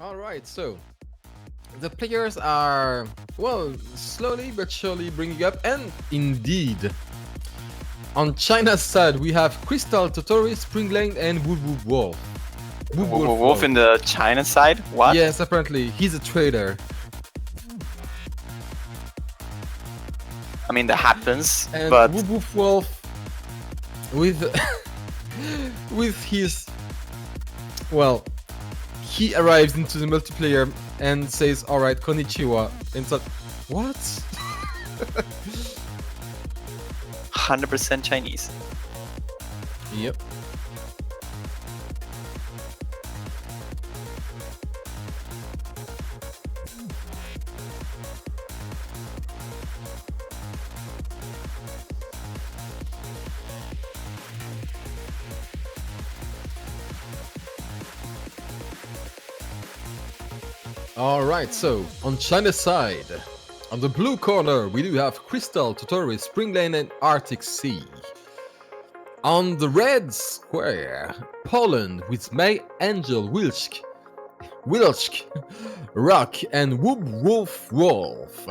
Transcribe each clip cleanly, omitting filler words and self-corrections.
All right, so the players are, well, slowly but surely bringing up, and indeed, on China's side, we have Crystal, Totori, Spring Lane, and Wood Wood Wolf. Wolf in the China side? What? Yes, apparently, he's a trader. I mean, that happens, And but Wood Wolf Wolf, with, with his, well, he arrives into the multiplayer and says, alright, konnichiwa. And it's like, what? 100% Chinese. Yep. Alright, so on China's side, on the blue corner, we do have Crystal, Totori, Spring Lane, and Arctic Sea. On the red square, Poland with May, Angel, Wilczk, Rock, and Whoop Wolf Wolf.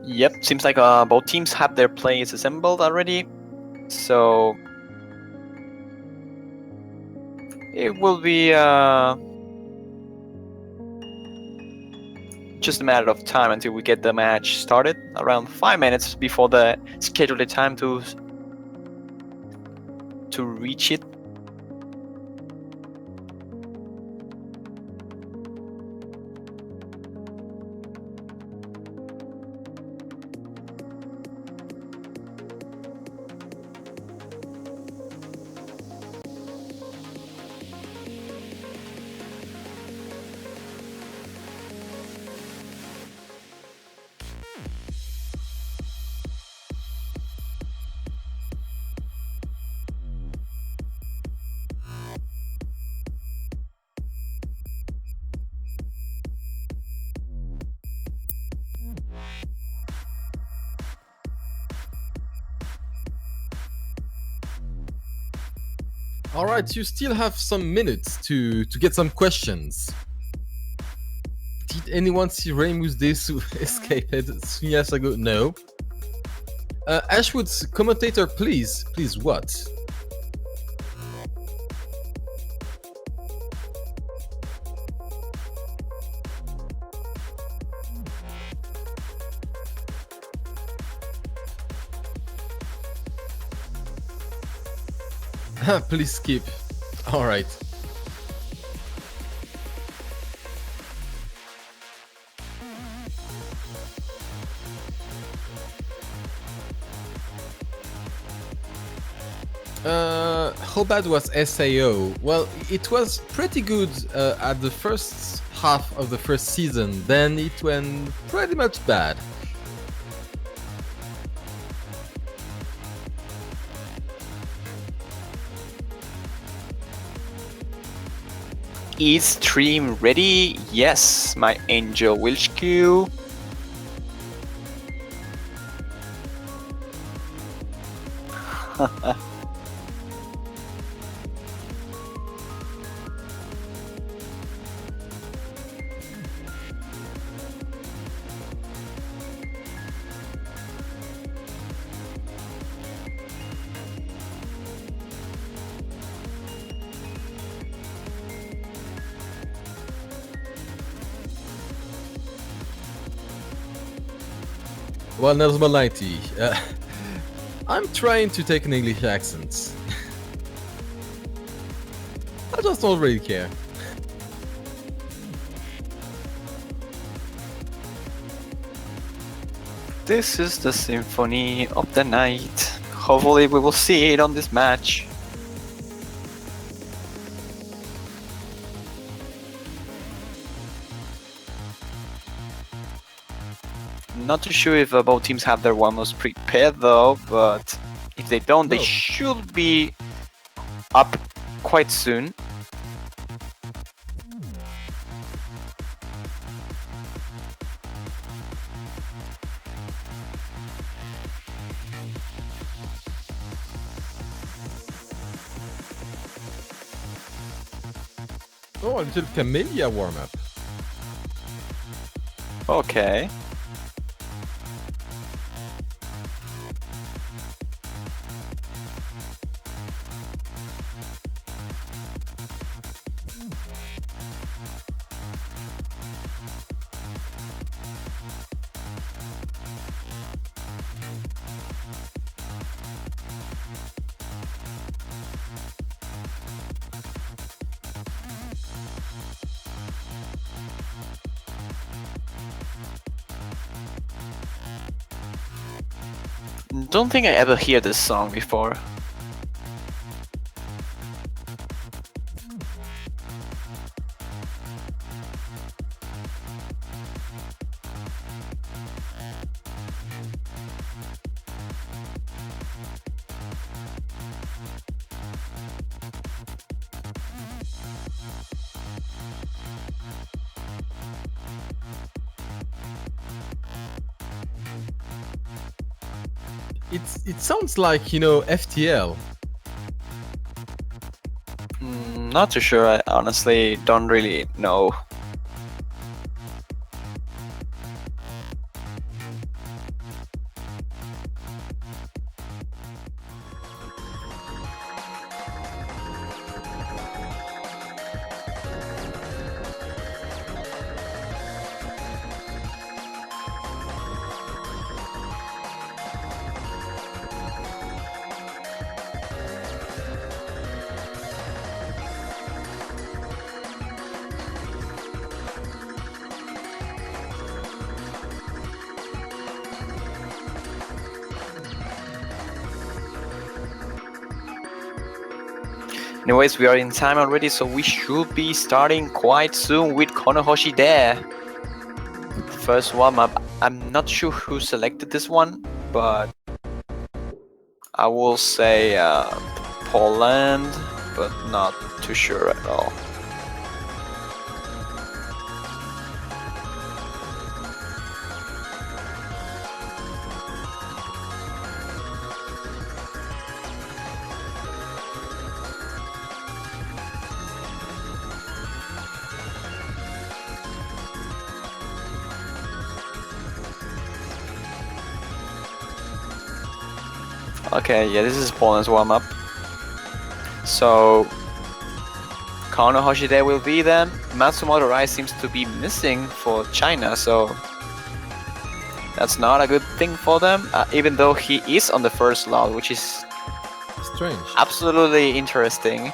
Yep, seems like both teams have their plays assembled already. So it will be just a matter of time until we get the match started. Around 5 minutes before the scheduled time to reach it. Alright, you still have some minutes to get some questions. Did anyone see Raymus Desu escape 3 years ago? No. Ashwood's commentator, please what? Please skip. Alright. How bad was SAO? Well, it was pretty good at the first half of the first season, then it went pretty much bad. Is stream ready? Yes, my angel Wilczk. Well, Nelson 90. I'm trying to take an English accent. I just don't really care. This is the symphony of the night. Hopefully we will see it on this match. Not too sure if both teams have their warm-ups prepared though, but if they don't, they No. should be up quite soon. Oh, a little Camellia warm-up. Okay. Don't think I ever hear this song before. It sounds like, you know, FTL. Not too sure. I honestly don't really know. Anyways, we are in time already, so we should be starting quite soon with Konohoshi there. First warm-up. I'm not sure who selected this one, but I will say Poland, but not too sure at all. Okay, yeah, this is Poland's warm-up. So Konohoshi there will be then. Matsumoto Rai seems to be missing for China, so that's not a good thing for them, even though he is on the first lot, which is Strange. absolutely interesting.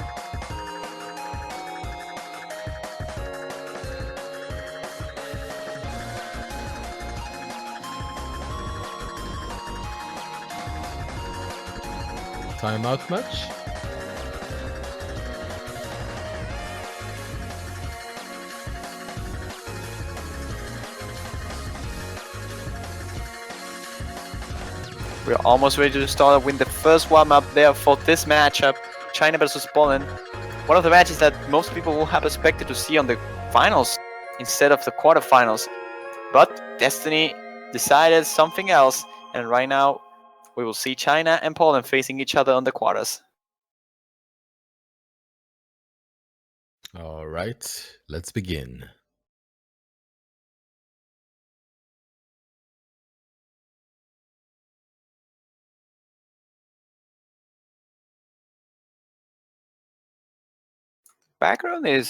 Timeout much? We're almost ready to start with the first warm-up there for this matchup, China versus Poland. One of the matches that most people will have expected to see on the finals instead of the quarterfinals. But Destiny decided something else, and right now we will see China and Poland facing each other on the quarters. All right, let's begin. Background is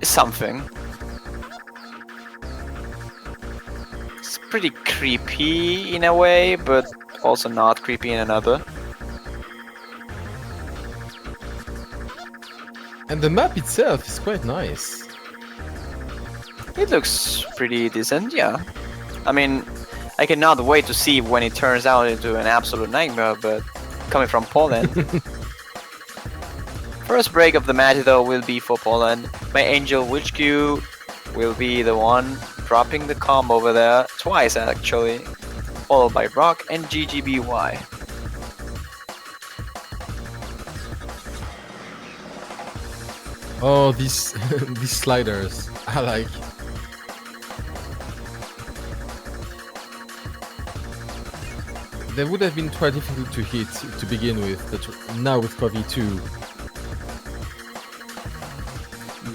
something. It's pretty creepy in a way, but also not creepy in another. And the map itself is quite nice. It looks pretty decent, yeah. I mean, I cannot wait to see when it turns out into an absolute nightmare, but coming from Poland. First break of the match though will be for Poland. My Angel Witch Q will be the one dropping the combo over there twice actually, followed by Rock and GGBY. Oh, these these sliders. I like. They would have been quite difficult to hit to begin with, but now with Coffee 2.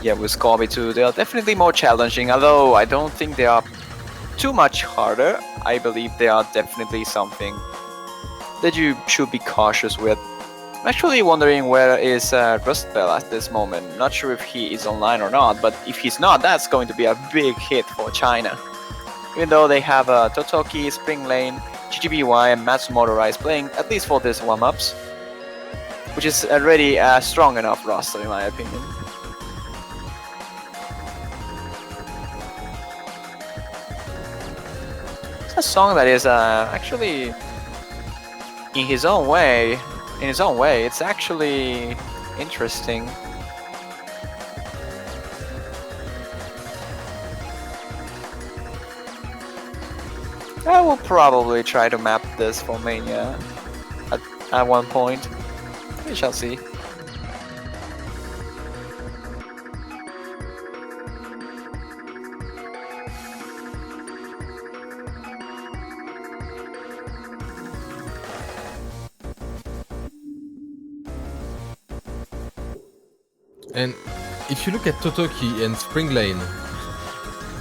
Yeah, with Scorby 2, they are definitely more challenging, although I don't think they are too much harder. I believe they are definitely something that you should be cautious with. I'm actually wondering where is Rustbell at this moment. Not sure if he is online or not, but if he's not, that's going to be a big hit for China. Even though they have Totoki, Spring Lane, GGBY, and Matsumoto Rise playing, at least for this warm-ups, which is already a strong enough roster in my opinion. It's a song that is actually in his own way, it's actually interesting. I will probably try to map this for Mania at one point. We shall see. And if you look at Totoki and Spring Lane,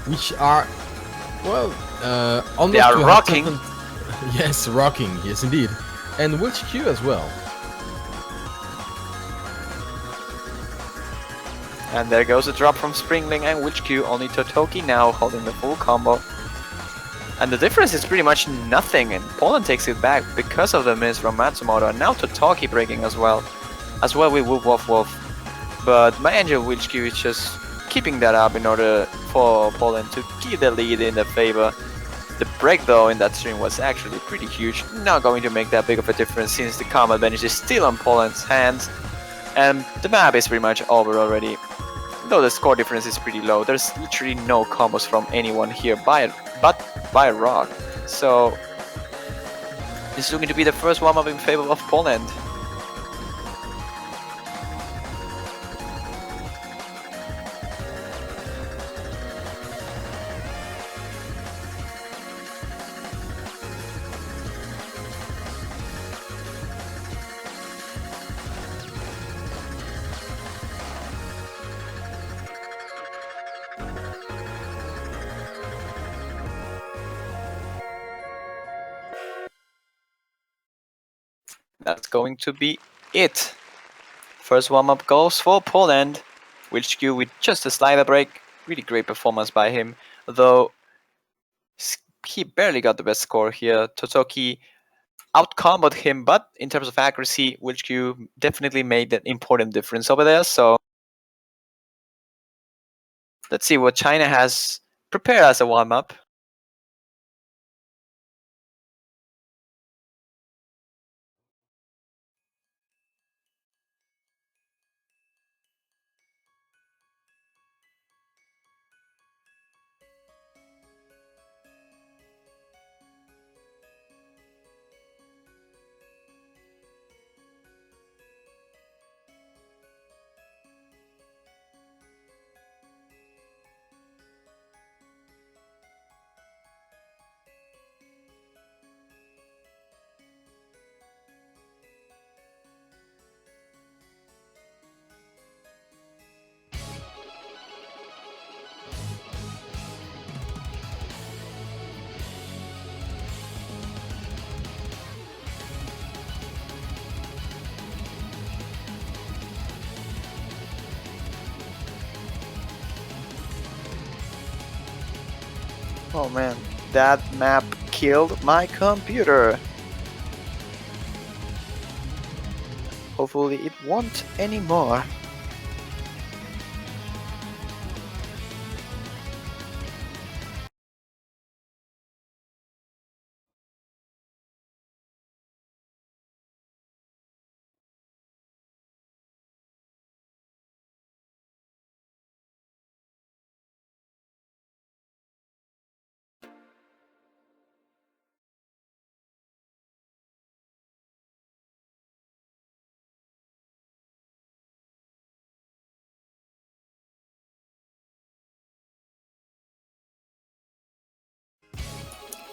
which are, well, almost They are to have rocking. Yes, rocking, yes indeed. And Wilch Q as well. And there goes a drop from Springling and Witch Q, only Totoki now holding the full combo. And the difference is pretty much nothing, and Poland takes it back because of the miss from Matsumoto, and now Totoki breaking as well with Woof Woof Woof. But my Angel Witch Q is just keeping that up in order for Poland to keep the lead in their favor. The break though in that stream was actually pretty huge, not going to make that big of a difference since the combo advantage is still on Poland's hands, and the map is pretty much over already. Though the score difference is pretty low, there's literally no combos from anyone here but by Rock. So this is looking to be the first warm-up in favor of Poland. That's going to be it. First warm-up goes for Poland. Witch Q with just a slider break. Really great performance by him, though he barely got the best score here. Totoki out-comboed him, but in terms of accuracy, Witch Q definitely made an important difference over there. So let's see what China has prepared as a warm-up. Oh man, that map killed my computer. Hopefully it won't anymore.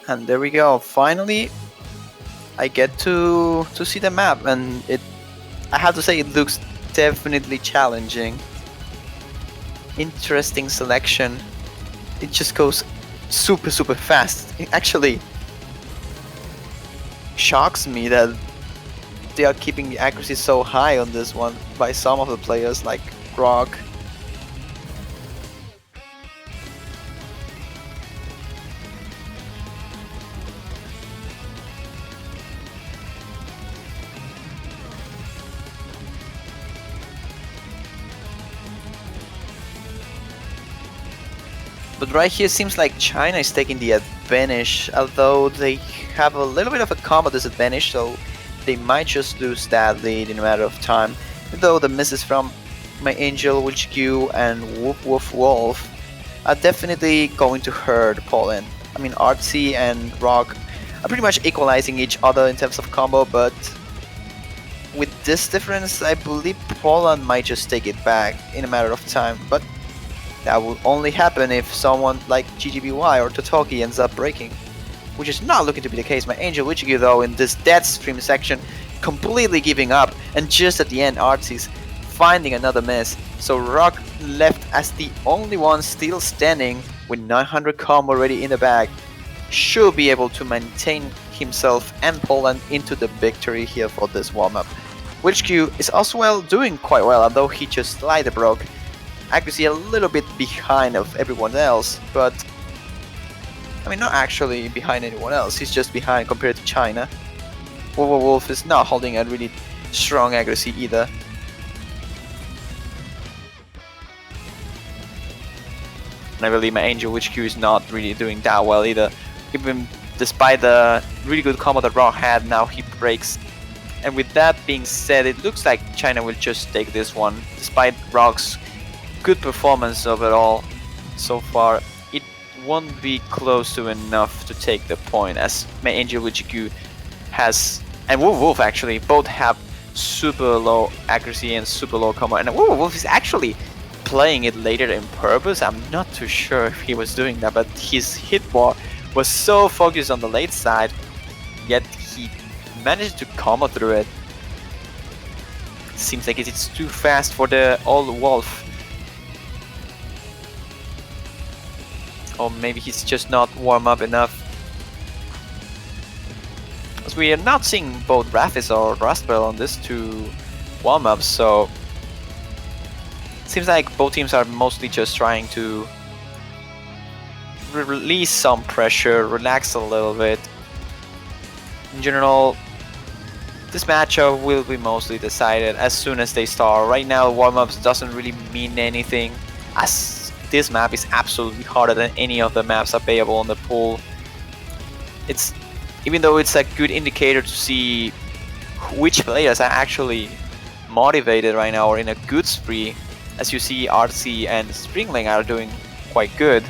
And there we go. Finally, I get to see the map, and I have to say it looks definitely challenging. Interesting selection. It just goes super fast. It actually shocks me that they are keeping the accuracy so high on this one by some of the players like Rock. But right here seems like China is taking the advantage, although they have a little bit of a combo disadvantage, so they might just lose that lead in a matter of time. Though the misses from My Angel, Witch Q, and Woof Woof Wolf are definitely going to hurt Poland. I mean, Artsy and Rock are pretty much equalizing each other in terms of combo, but with this difference, I believe Poland might just take it back in a matter of time. But that will only happen if someone like GGBY or Totoki ends up breaking, which is not looking to be the case. My Angel Wichigi though in this dead stream section completely giving up, and just at the end Artsy's finding another miss. So Rock left as the only one still standing with 900 combo already in the bag. Should be able to maintain himself and Poland into the victory here for this warm-up. Witch Q is also doing quite well, although he just slightly broke. Accuracy a little bit behind of everyone else, but I mean not actually behind anyone else, he's just behind compared to China. Wolf is not holding a really strong accuracy either. And I believe my Angel Witch Q is not really doing that well either. Even despite the really good combo that Rock had, now he breaks. And with that being said, it looks like China will just take this one, despite Rock's good performance overall so far. It won't be close to enough to take the point, as my Angel Wichiku has, and Wolf actually both have super low accuracy and super low combo, and Wolf is actually playing it later in purpose. I'm not too sure if he was doing that, but his hit bar was so focused on the late side, yet he managed to combo through it. Seems like it's too fast for the old Wolf. Or maybe he's just not warm up enough. As we are not seeing both Raphis or Rustbell on this two warm-ups, so it seems like both teams are mostly just trying to release some pressure, relax a little bit. In general, this matchup will be mostly decided as soon as they start. Right now, warm-ups doesn't really mean anything, as this map is absolutely harder than any of the maps available on the pool. It's, even though it's a good indicator to see which players are actually motivated right now or in a good spree, as you see RC and Springling are doing quite good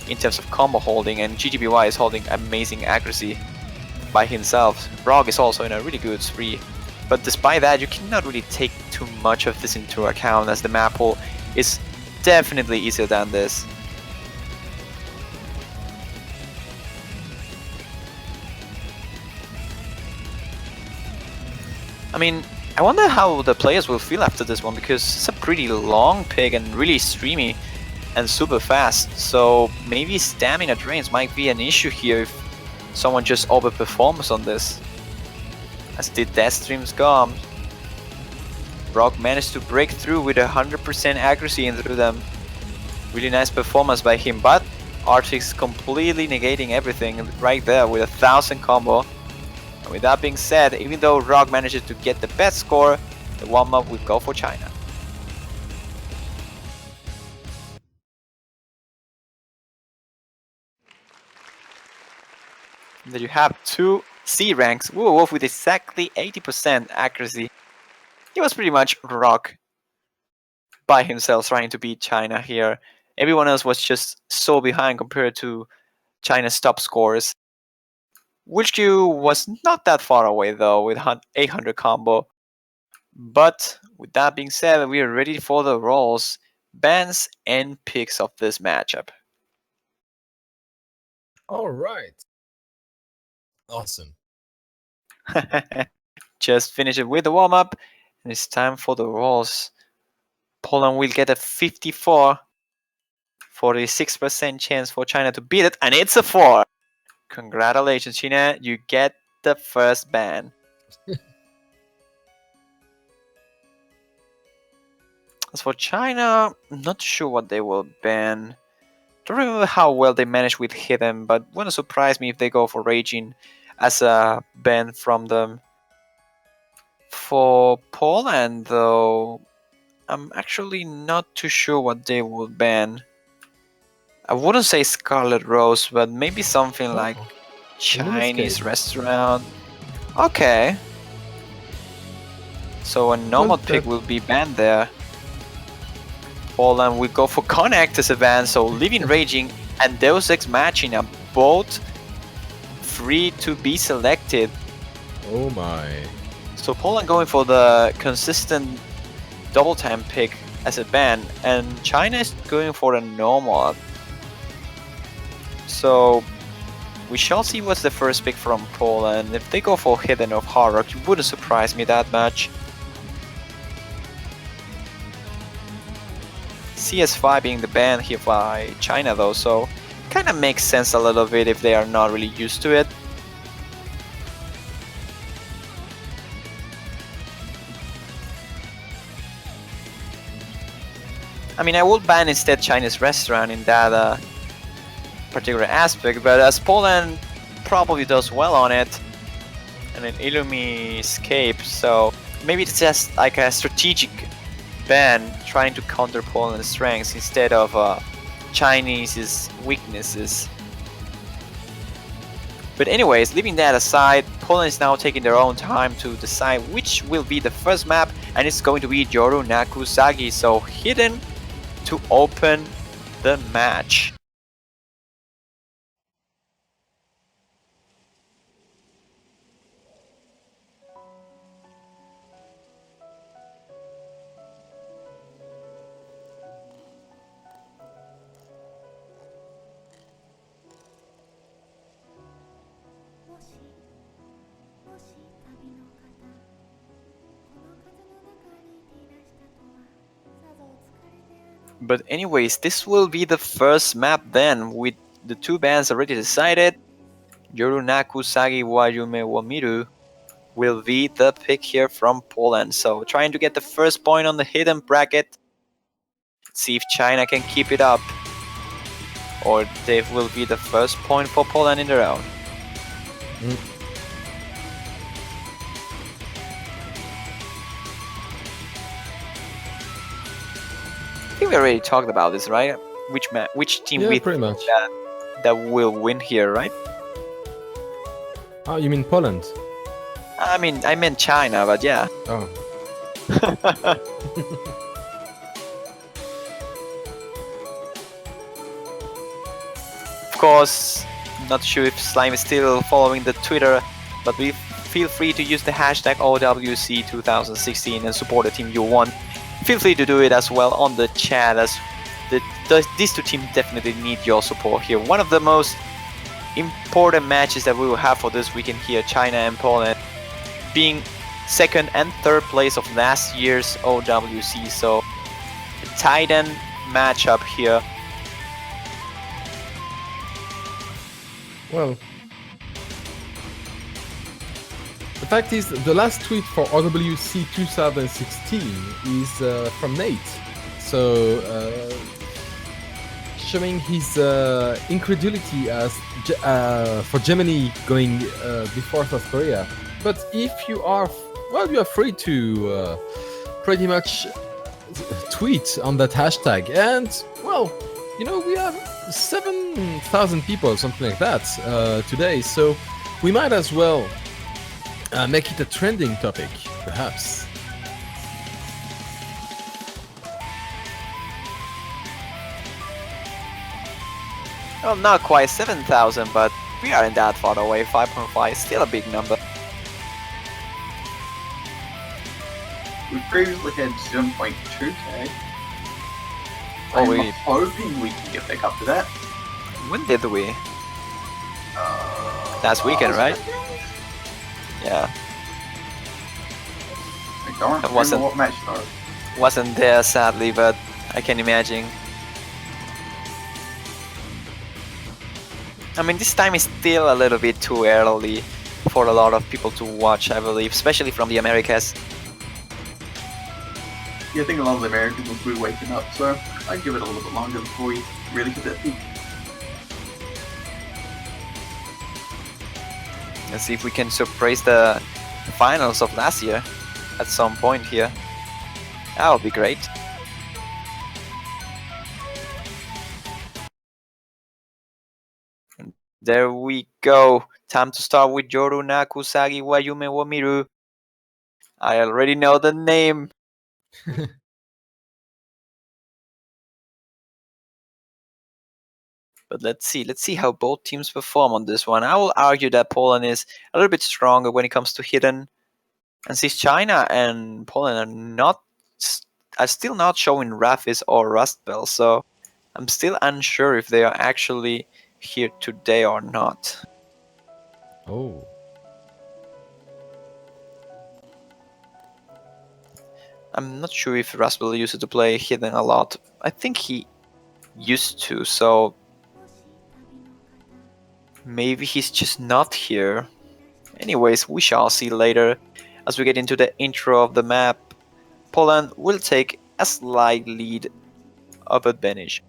in terms of combo holding, and GGBY is holding amazing accuracy by himself. Rock is also in a really good spree, but despite that you cannot really take too much of this into account, as the map pool is definitely easier than this. I mean, I wonder how the players will feel after this one, because it's a pretty long pick and really streamy and super fast, so maybe stamina drains might be an issue here if someone just overperforms on this. As the death streams gone, Rock managed to break through with 100% accuracy through them. Really nice performance by him, but Artix completely negating everything right there with 1000 combo. And with that being said, even though Rock manages to get the best score, the warm-up will go for China. And there you have two C ranks. Wolf with exactly 80% accuracy. He was pretty much Rock by himself trying to beat China here. Everyone else was just so behind compared to China's top scores. Witch Q was not that far away though with 800 combo. But with that being said, we are ready for the rolls, bans, and picks of this matchup. All right. Awesome. Just finish it with the warm-up, and it's time for the rolls. Poland will get a 46% chance for China to beat it, and it's a 4. Congratulations, China, you get the first ban. As for China, I'm not sure what they will ban. Don't remember how well they managed with Hidden, but wouldn't surprise me if they go for Raging as a ban from them. For Poland, though, I'm actually not too sure what they will ban. I wouldn't say Scarlet Rose, but maybe something like Chinese escape. restaurant. Okay. So a normal pick will be banned there. Poland will go for Connect as a ban, so Living Raging and Deus Ex Machina are both free to be selected. Oh my. So Poland going for the consistent double time pick as a ban, and China is going for a normal. So we shall see what's the first pick from Poland. If they go for Hidden or Hard Rock, it wouldn't surprise me that much. CS5 being the ban here by China though, so kind of makes sense a little bit if they are not really used to it. I mean, I would ban instead Chinese restaurant in that particular aspect, but as Poland probably does well on it, and then Illumi escape, so maybe it's just like a strategic ban trying to counter Poland's strengths instead of Chinese's weaknesses. But anyways, leaving that aside, Poland is now taking their own time to decide which will be the first map, and it's going to be Yoru Nakusagi, so Hidden to open the match. But anyways, this will be the first map then, with the two bans already decided. Yoru Nakusagi wa Yume wa Miru will be the pick here from Poland. So trying to get the first point on the Hidden bracket. See if China can keep it up, or they will be the first point for Poland in the round. I think we already talked about this, right? Which team we pretty much. that will win here, right? Oh, you mean Poland? I mean, I meant China, but yeah. Oh. Of course, not sure if Slime is still following the Twitter, but feel free to use the hashtag OWC 2016 and support the team you want. Feel free to do it as well on the chat, as these two teams definitely need your support here. One of the most important matches that we will have for this weekend here, China and Poland, being second and third place of last year's OWC, so a tight-end matchup here. Well, the fact is, the last tweet for OWC 2016 is from Nate. So, showing his incredulity as for Germany going before South Korea. But if you are, well, you are free to pretty much tweet on that hashtag. And, well, you know, we have 7,000 people or something like that today. So we might as well make it a trending topic, perhaps. Well, not quite 7,000, but we aren't that far away. 5.5 is still a big number. We previously had 7.2k. Oh, I'm hoping we can get back up to that. When did we? last weekend, right? Yeah, I don't remember wasn't- what match though. wasn't there sadly, but I can imagine. I mean, this time is still a little bit too early for a lot of people to watch, I believe, especially from the Americas. Yeah, I think a lot of the Americans will be waking up, so I'd give it a little bit longer before we really hit that peak. Let's see if we can surprise the finals of last year at some point here. That would be great. And there we go. Time to start with Yoru Nakusagi Wayume wo Miru. I already know the name. But let's see how both teams perform on this one. I will argue that Poland is a little bit stronger when it comes to hidden. And since China and Poland are still not showing Rafis or Rust Bell, so I'm still unsure if they are actually here today or not. Oh. I'm not sure if Rust Bell used to play hidden a lot. I think he used to, so maybe he's just not here. Anyways, we shall see later. As we get into the intro of the map, Poland will take a slight lead of advantage.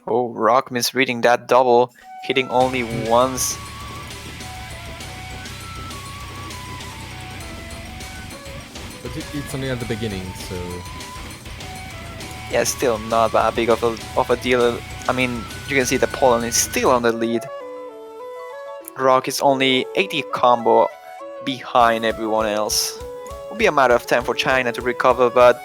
Oh, Rock misreading that double, hitting only once. But it's only at the beginning, so... Yeah, still not that big of a deal. I mean, you can see that Poland is still on the lead. Rock is only 80 combo behind everyone else. Will be a matter of time for China to recover, but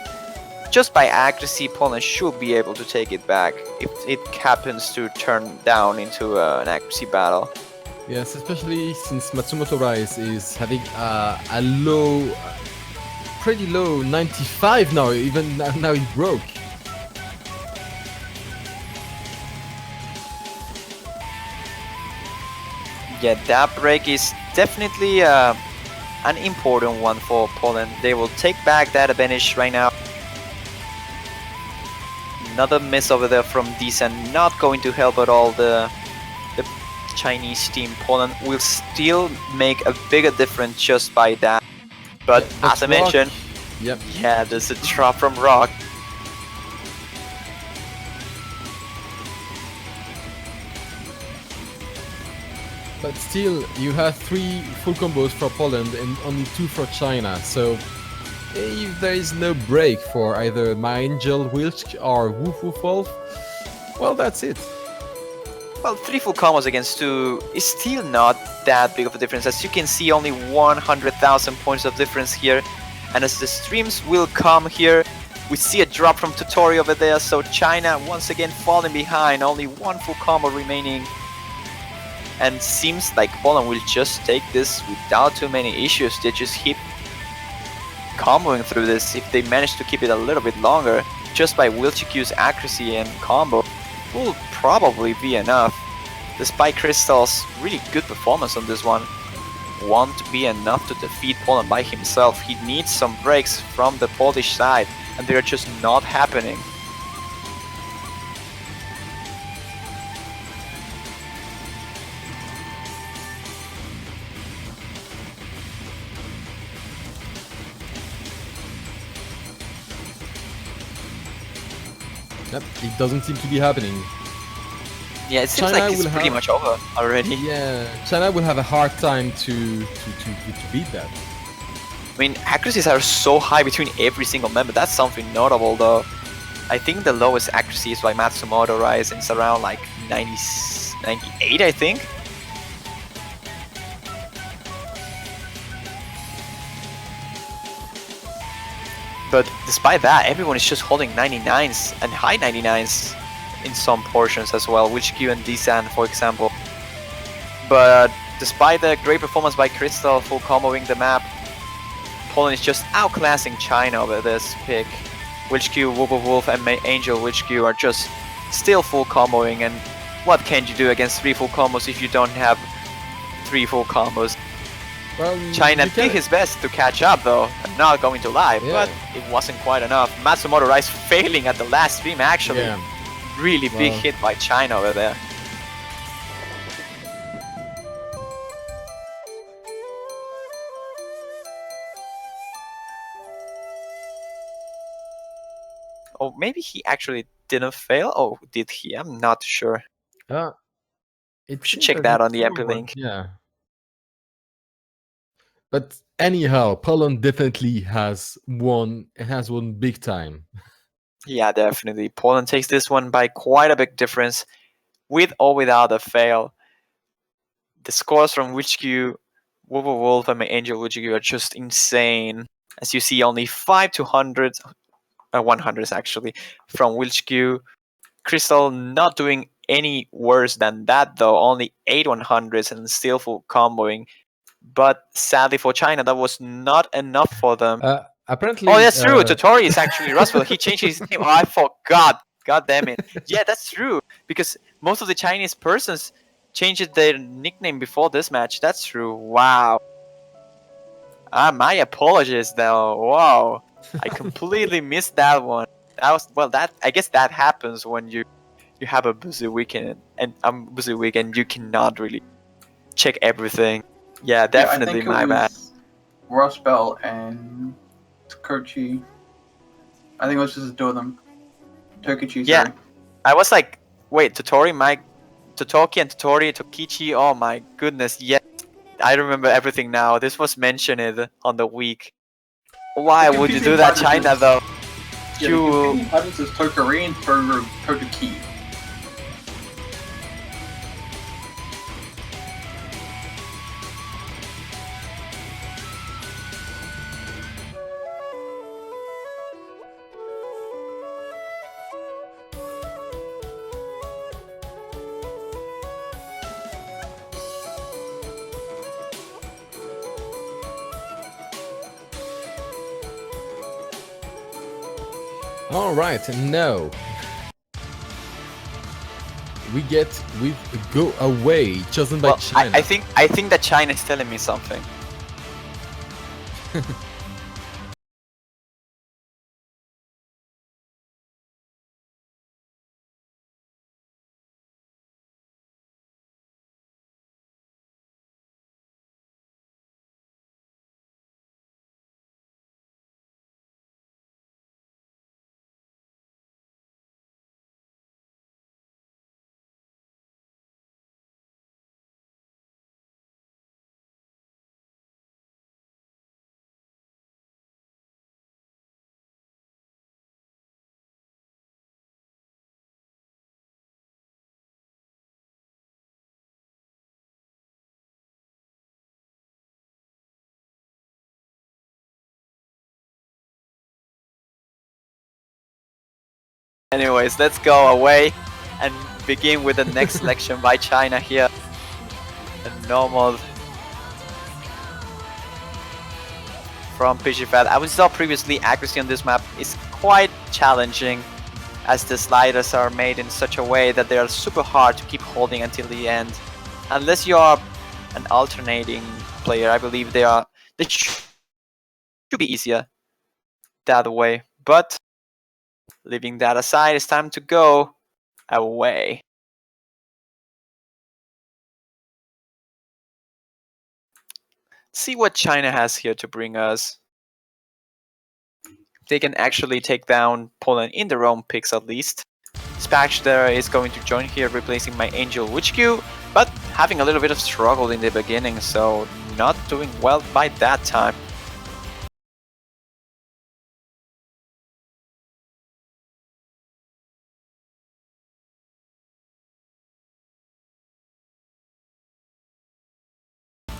just by accuracy, Poland should be able to take it back if it happens to turn down into an accuracy battle. Yes, especially since Matsumoto Rise is having a low, pretty low 95 now, even now he broke. Yeah, that break is definitely an important one for Poland. They will take back that advantage right now. Another miss over there from Decent, not going to help at all the Chinese team. Poland will still make a bigger difference just by that. But Yeah, as I Rock- mentioned, Yep. yeah, there's a drop from Rock. But still, you have 3 full combos for Poland and only 2 for China, so if there is no break for either My Angel Wilch or Woof Woof Wolf, well, that's it. Well, 3 full combos against 2 is still not that big of a difference. As you can see, only 100,000 points of difference here. And as the streams will come here, we see a drop from Totori over there. So China once again falling behind, only 1 full combo remaining. And seems like Poland will just take this without too many issues. They just keep comboing through this. If they manage to keep it a little bit longer, just by Wilchikyu's accuracy and combo, will probably be enough. Despite Crystal's really good performance on this one, won't be enough to defeat Poland by himself. He needs some breaks from the Polish side, and they're just not happening. Yep, it doesn't seem to be happening. Yeah, it seems China like it's will pretty have- much over already. Yeah, China will have a hard time to beat that. I mean, accuracies are so high between every single member. That's something notable, though. I think the lowest accuracy is by Matsumoto Rise, and it's around like 90, 98, I think. But despite that, everyone is just holding 99s and high 99s in some portions as well, which Q and Dsan, for example. But despite the great performance by Crystal, full comboing the map, Poland is just outclassing China over this pick. Witch Q, Wolf, and Angel Witch Q are just still full comboing, and what can you do against 3 full combos if you don't have 3 full combos? Well, China you did can- his best to catch up though, and not going to live, Yeah. but it wasn't quite enough. Matsumoto Rise failing at the last stream actually. Yeah. Really big Well. hit by China over there. Oh, maybe he actually didn't fail? Oh, did he? I'm not sure. It Should seems check that he on the MP probably- link. Yeah. But anyhow, Poland definitely has won. It has won big time. Yeah, definitely. Poland takes this one by quite a big difference, with or without a fail. The scores from Witch Q, Wolf, and my Angel Witch Q are just insane. As you see, only 5 to 100, 100s actually, from Witch Q. Crystal not doing any worse than that though, only 8 100s and still full comboing. But sadly for China, that was not enough for them. Apparently. Oh, that's true. Totori is actually Roswell. He changed his name. Oh, I forgot. God damn it. Yeah, that's true. Because most of the Chinese persons changed their nickname before this match. That's true. Wow. My apologies, though. Wow. I completely missed that one. I guess that happens when you have a busy weekend, and busy weekend. You cannot really check everything. Yeah, definitely yeah, I my think it bad. was Ross Bell and Kochi. I think it was just two of them. Tokichi, Yeah. sorry. I was like, wait, Totori, Totoki and Tokichi, oh my goodness, yes. I remember everything now. This was mentioned on the week. Why The would you confusing do that, part is China, this- though? Yeah, You- the confusing part is Tokari and Totoki. All right, now we go away chosen by Well, China. I think that China is telling me something. Anyways, let's go away and begin with the next selection by China here. A normal from Pidgeot. As we saw previously, accuracy on this map is quite challenging, as the sliders are made in such a way that they are super hard to keep holding until the end. Unless you are an alternating player, I believe they should be easier that way. But leaving that aside, it's time to go away. See what China has here to bring us. They can actually take down Poland in their own picks at least. Spatchler is going to join here, replacing my Angel Witch Q, but having a little bit of struggle in the beginning, so not doing well by that time.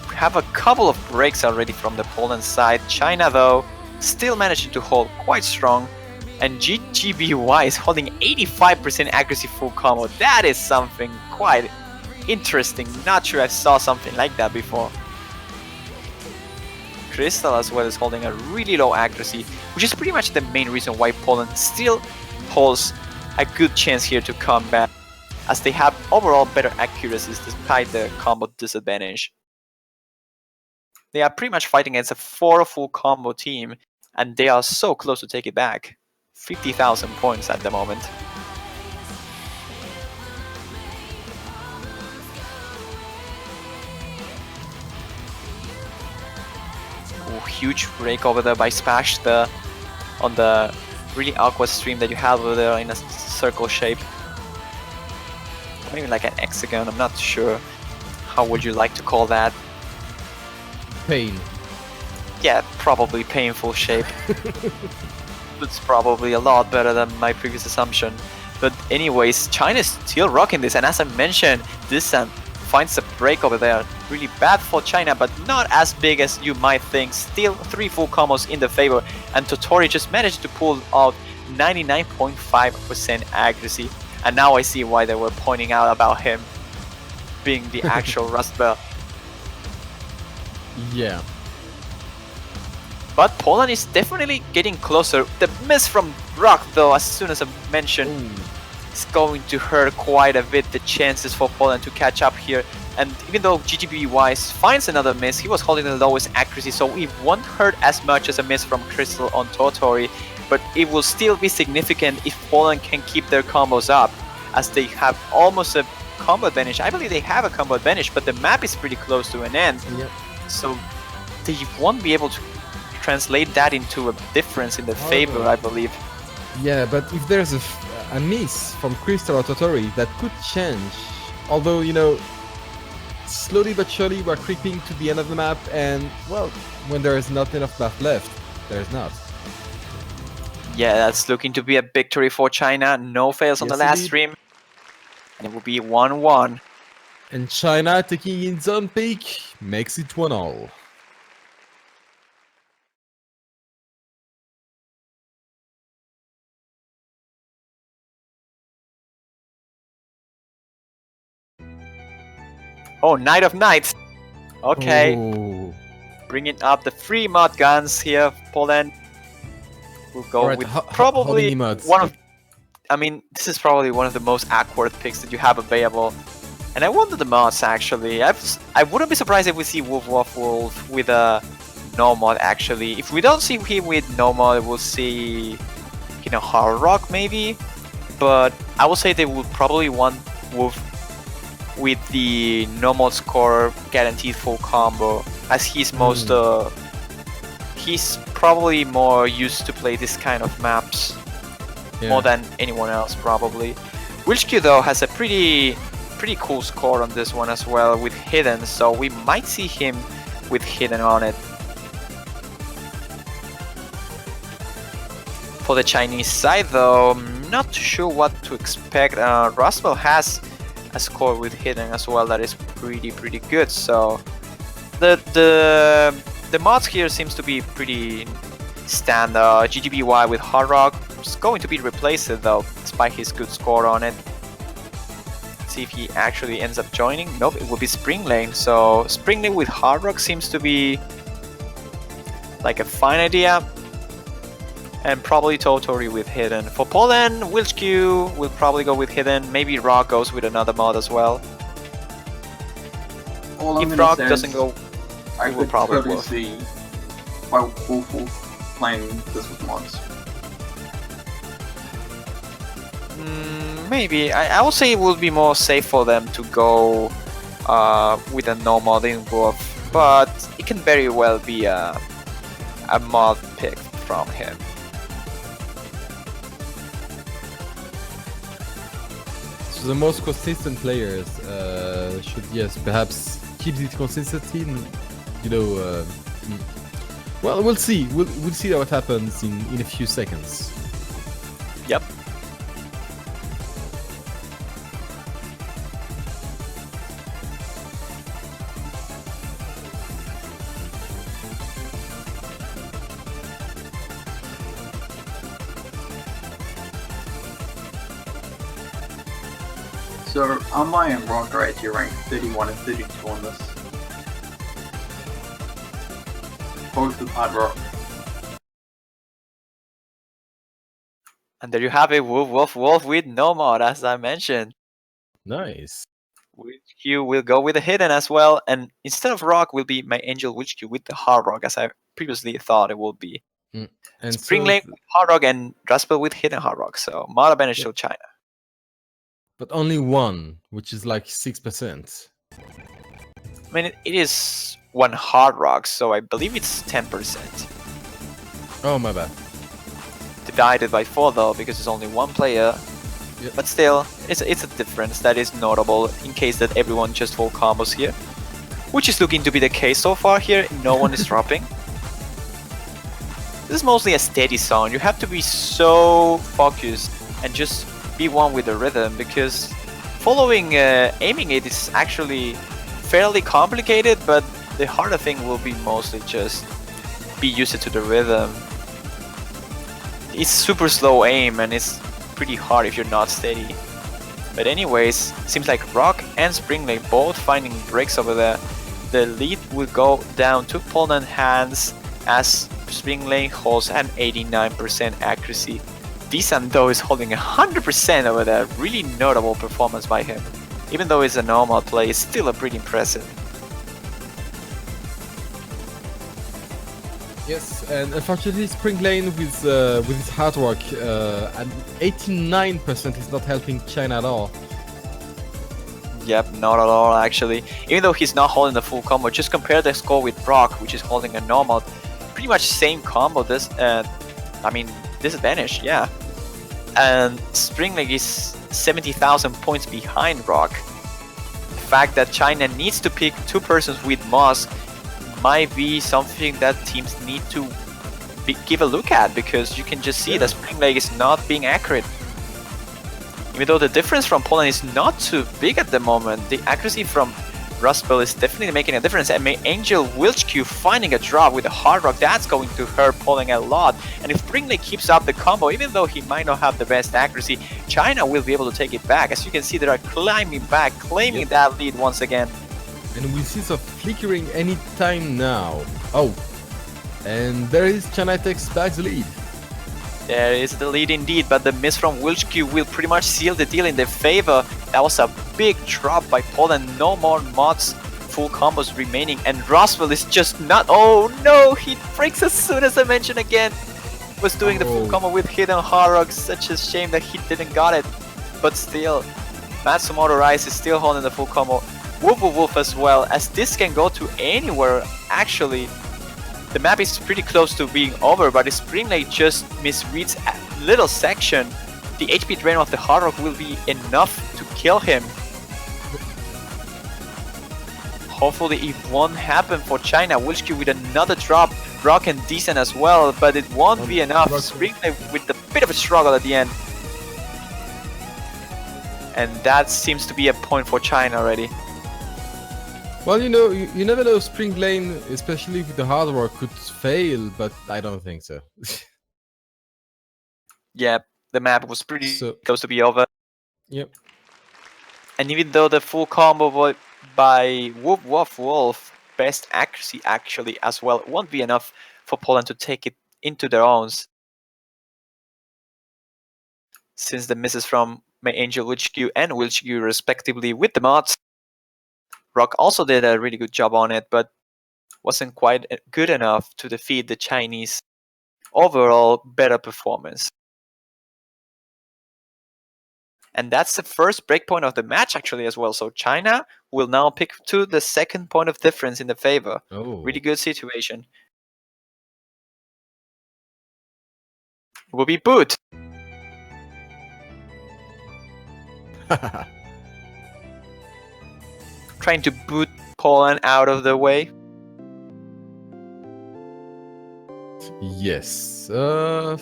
We have a couple of breaks already from the Poland side. China, though, still managing to hold quite strong. And GGBY is holding 85% accuracy full combo. That is something quite interesting. Not sure I saw something like that before. Crystal as well is holding a really low accuracy, which is pretty much the main reason why Poland still holds a good chance here to come back, as they have overall better accuracies despite the combo disadvantage. They are pretty much fighting against a 4 full combo team, and they are so close to take it back. 50,000 points at the moment. Ooh, huge break over there by Spash on the really awkward stream that you have over there in a circle shape. Maybe like an hexagon, I'm not sure. How would you like to call that? Pain. Yeah, probably painful shape. It's probably a lot better than my previous assumption. But anyways, China's still rocking this, and as I mentioned, this finds a break over there. Really bad for China, but not as big as you might think. Still 3 full combos in the favor, and Totori just managed to pull out 99.5% accuracy. And now I see why they were pointing out about him being the actual Rust Belt. Yeah. But Poland is definitely getting closer. The miss from Rock, though, as soon as I mentioned, is going to hurt quite a bit the chances for Poland to catch up here. And even though GGB finds another miss, he was holding the lowest accuracy, so it won't hurt as much as a miss from Crystal on Totori. But it will still be significant if Poland can keep their combos up, as they have almost a combo advantage. I believe they have a combo advantage, but the map is pretty close to an end. Yep. So they won't be able to translate that into a difference in the favor, I believe. Yeah, but if there's a miss from Crystal or Totori, that could change. Although, you know, slowly but surely we're creeping to the end of the map, and, well, when there is not enough map left, there's not. Yeah, that's looking to be a victory for China. No fails on the last indeed. stream. And it will be 1-1. And China, taking its own pick, makes it 1-all. Oh, Knight of Knights. Okay, Oh. bringing up the 3 mod guns here, Poland. We'll go Alright, with how probably many mods? one of... I mean, this is probably one of the most awkward picks that you have available. And I wonder the mods, actually. I wouldn't be surprised if we see Wolf with a no mod, actually. If we don't see him with no mod, we'll see, you know, Hard Rock, maybe. But I would say they would probably want Wolf with the no mod score guaranteed full combo, as he's most he's probably more used to play this kind of maps more than anyone else, probably. WilchQ though has a pretty cool score on this one as well with Hidden, so we might see him with Hidden on it. For the Chinese side though, I'm not too sure what to expect. Rustbell has a score with Hidden as well that is pretty good, so the mods here seems to be pretty standard. GGBY with Hard Rock is going to be replaced though, despite his good score on it. Let's see if he actually ends up joining. Nope, it will be Spring Lane. So Spring Lane with Hard Rock seems to be like a fine idea. And probably Totori with Hidden. For Poland, WilchQ will probably go with Hidden. Maybe Rock goes with another mod as well. If Rock doesn't go, I will could probably totally Wolf. see why Wolf playing this with mods. Maybe. I would say it would be more safe for them to go with a no mod in Wolf, but it can very well be a mod pick from him. So the most consistent players should, yes, perhaps keep this consistency. You know, well, we'll see. We'll see what happens in a few seconds. Yep. So, Amai and Rock are actually ranked 31 and 32 on this. both with hard rock. And there you have it, Wolf with no mod, as I mentioned. Nice. Witch-Q will go with the hidden as well, and instead of rock will be my Angel Witch-Q with the hard rock, as I previously thought it would be. And Spring so, Lane with hard rock and Raspel with hidden hard rock, so mod advantage to China. but only one, which is like 6%. I mean, it is one hard rock, so I believe it's 10%. Oh, my bad. Divided by 4 though, because it's only one player. Yep. But still, it's a difference that is notable in case that everyone just full combos here. Which is looking to be the case so far here, no one is dropping. This is mostly a steady zone, you have to be so focused and just be one with the rhythm, because following aiming it is actually fairly complicated, but the harder thing will be mostly just be used to the rhythm. It's super slow aim and it's pretty hard if you're not steady. But anyways, seems like Rock and Springley both finding breaks over there. The lead will go down to Poland hands as Springley holds an 89% accuracy. Disan though is holding 100% over there, really notable performance by him. Even though it's a normal play, it's still a pretty impressive. Yes, and unfortunately, Spring Lane with his hard work and 89% is not helping China at all. Yep, not at all actually. Even though he's not holding the full combo, just compare the score with Brock, which is holding a normal, pretty much same combo. This, I mean, disadvantage, yeah. And Springleg is 70,000 points behind Rock. The fact that China needs to pick 2 persons with Moss might be something that teams need to give a look at, because you can just see that Springleg is not being accurate. Even though the difference from Poland is not too big at the moment, the accuracy from Raspel is definitely making a difference. And may Angel Witch-Q finding a drop with a hard rock, that's going to hurt Poland a lot. And if Springleg keeps up the combo, even though he might not have the best accuracy, China will be able to take it back. As you can see, they are climbing back, claiming that lead once again. And we see some flickering any time now. Oh, and there is China takes back the lead. There is the lead indeed, but the miss from Witch-Q will pretty much seal the deal in their favor. That was a big drop by Poland. No more mods, full combos remaining, and Roswell is just not. Oh no, he breaks as soon as I mentioned again. Was doing the full combo with hidden hard rock. Such a shame that he didn't got it. But still, Matsumoto Rise is still holding the full combo. Wolf as well, as this can go to anywhere actually. The map is pretty close to being over, but Springley just misreads a little section. The HP drain of the hard rock will be enough to kill him. Hopefully it won't happen for China. Witch-Q with another drop, Rock and decent as well, but it won't be enough. Springley with a bit of a struggle at the end. And that seems to be a point for China already. Well, you know, you never know. Spring Lane, especially with the hard work, could fail, but I don't think so. Yeah, the map was pretty So- close to be over. Yep. And even though the full combo by Wolf, best accuracy actually as well, won't be enough for Poland to take it into their own. Since the misses from my Angel Witch-Q and Witch-Q respectively with the mods. Rock also did a really good job on it, but wasn't quite good enough to defeat the Chinese overall better performance. And that's the first breakpoint of the match actually as well. So China will now pick to the second point of difference in the favor. Oh. Really good situation. It will be boot. Trying to boot Poland out of the way. Yes. I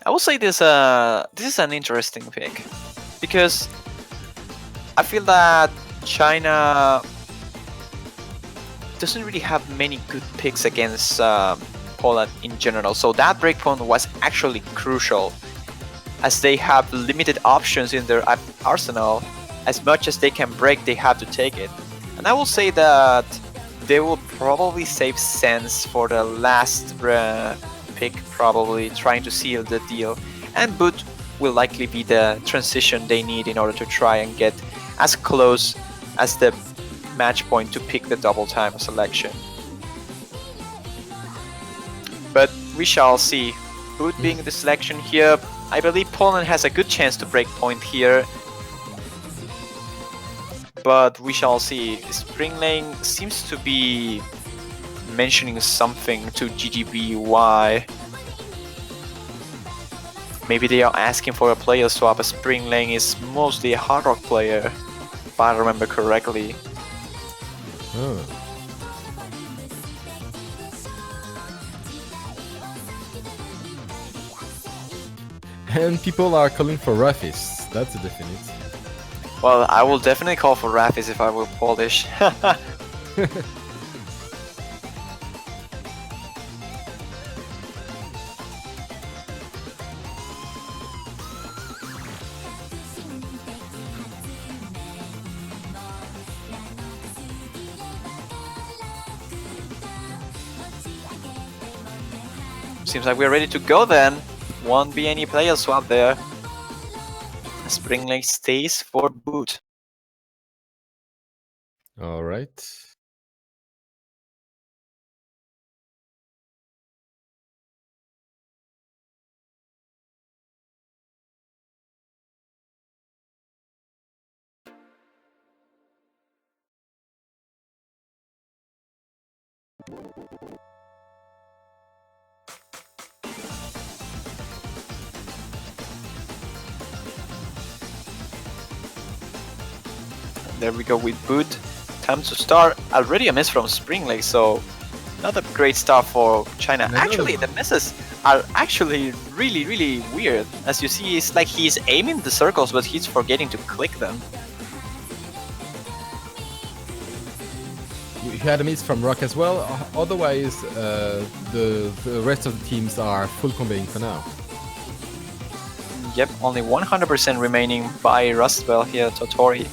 will say this is an interesting pick, because I feel that China doesn't really have many good picks against Poland in general, so that breakpoint was actually crucial, as they have limited options in their arsenal. As much as they can break, they have to take it. And I will say that they will probably save Sense for the last pick, probably trying to seal the deal. And Boot will likely be the transition they need in order to try and get as close as the match point to pick the double time selection. But we shall see. Boot being the selection here, I believe Poland has a good chance to break point here. But we shall see. Spring Lane seems to be mentioning something to GGBY. Maybe they are asking for a player swap. Spring Lane is mostly a hard rock player, if I remember correctly. Oh. And people are calling for Rafis. That's a definite. Well, I will definitely call for Rafis if I were Polish. Seems like we're ready to go then. Won't be any player swap there. Spring Lake stays for Boot. All right. There we go with Boot. Time to start. Already a miss from Spring Lake, so not a great start for China. No. Actually, the misses are actually really weird. As you see, it's like he's aiming the circles, but he's forgetting to click them. We had a miss from Rock as well. Otherwise, the rest of the teams are full combating for now. Yep, only 100% remaining by Rustwell here, Totori.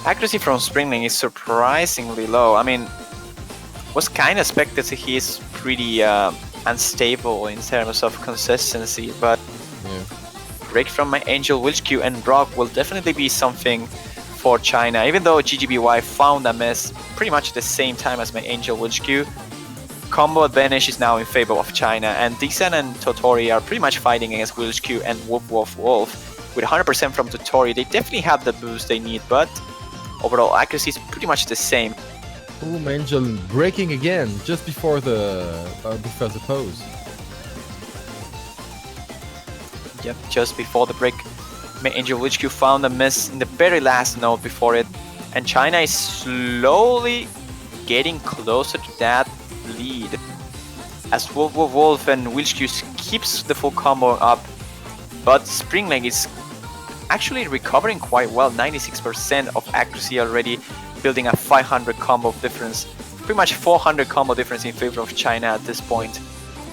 Accuracy from Springling is surprisingly low. I mean, was kind of expected he's pretty unstable in terms of consistency, but Yeah. break from my Angel Witch Q and Rock will definitely be something for China. Even though GGBY found a miss pretty much at the same time as my Angel Witch Q, combo advantage is now in favor of China, and Dixon and Totori are pretty much fighting against Witch Q and Wolf. With 100% from Totori, they definitely have the boost they need, but overall accuracy is pretty much the same. Boom, Angel breaking again just before the pose. Yep, just before the break, my Angel Witch Q found a miss in the very last node before it, and China is slowly getting closer to that lead. As Wolf and Witch Q keeps the full combo up, but Spring Lake is actually recovering quite well, 96% of accuracy already, building a 500 combo difference, pretty much 400 combo difference in favor of China at this point.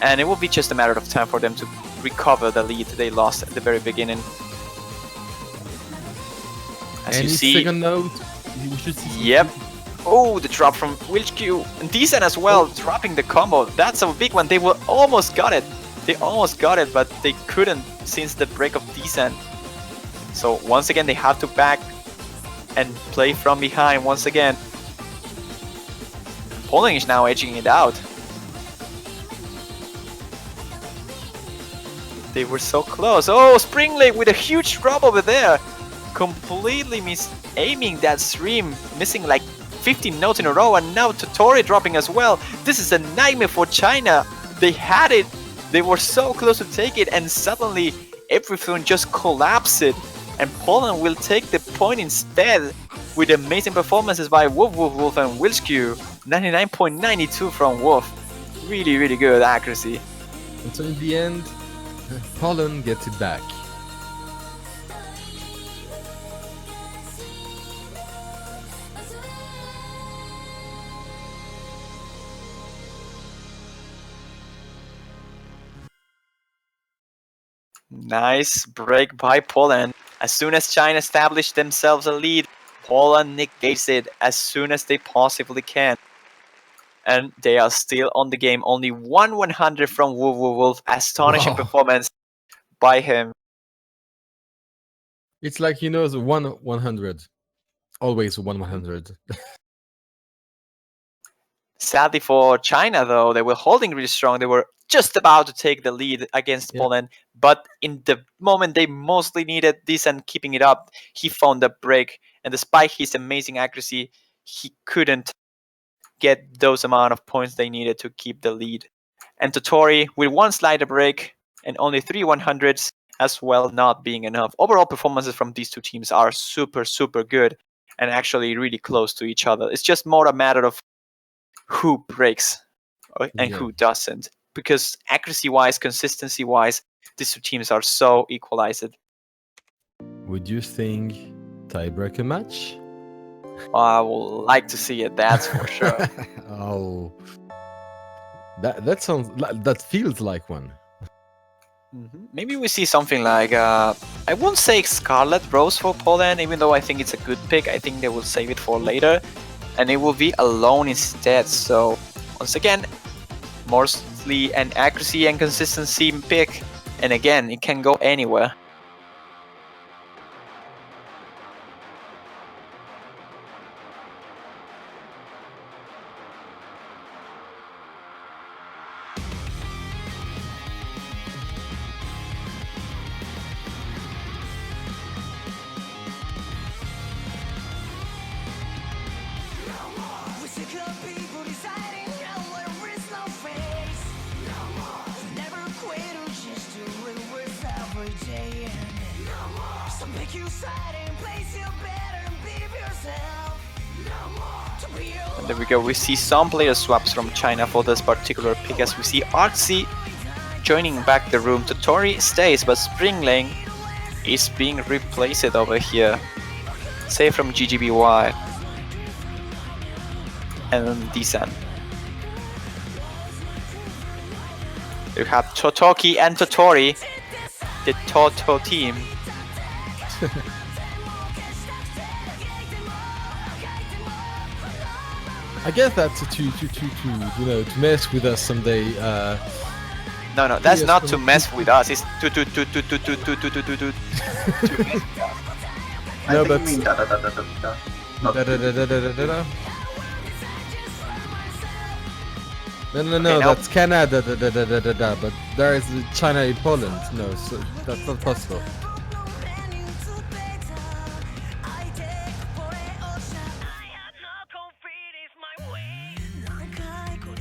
And it will be just a matter of time for them to recover the lead they lost at the very beginning. As you see, second note, we should see. Yep. Oh, the drop from Witch Q. And Decent as well, dropping the combo. That's a big one. They were almost got it. They almost got it, but they couldn't since the break of Decent. So once again, they have to back and play from behind once again. Poland is now edging it out. They were so close. Oh, Spring Lake with a huge drop over there. Completely aiming that stream, missing like 15 notes in a row, and now Totori dropping as well. This is a nightmare for China. They had it. They were so close to take it, and suddenly everything just collapsed. And Poland will take the point instead with amazing performances by Wolf and Wilskew. 99.92 from Wolf. Really good accuracy. And so in the end, Poland gets it back. Nice break by Poland. As soon as China established themselves a lead, Poland negates it as soon as they possibly can. And they are still on the game. Only 100 from Wolf. Astonishing Wow. performance by him. It's like, the 100. Always 100. Sadly for China, though, they were holding really strong. They were just about to take the lead against Yeah. Poland, but in the moment they mostly needed this and keeping it up, he found a break. And despite his amazing accuracy, he couldn't get those amount of points they needed to keep the lead. And Totori, with one slider break and only 3 100s as well, not being enough. Overall performances from these two teams are super, super good and actually really close to each other. It's just more a matter of who breaks and Yeah. who doesn't. Because accuracy-wise, consistency-wise, these two teams are so equalized. Would you think tiebreaker match? I would like to see it, that's for sure. Oh. That sounds that feels like one. Maybe we see something like, I won't say Scarlet Rose for Poland, even though I think it's a good pick. I think they will save it for later. And it will be Alone instead. So, once again, mostly an accuracy and consistency pick. And again, it can go anywhere. And there we go, we see some player swaps from China for this particular pick, as we see Artsy joining back the room. Totori stays, but Spring Lane is being replaced over here. Save from GGBY and Disan. You have Totoki and Totori, the Toto team. I guess that's to mess with us someday. No, that's Yes, not but- to mess with us. It's to I No, think but- you mean da da da da da da. Not Da, da, da, da, da, da, da. No, Okay, now- that's Canada, but there is China in Poland. No, so that's not possible.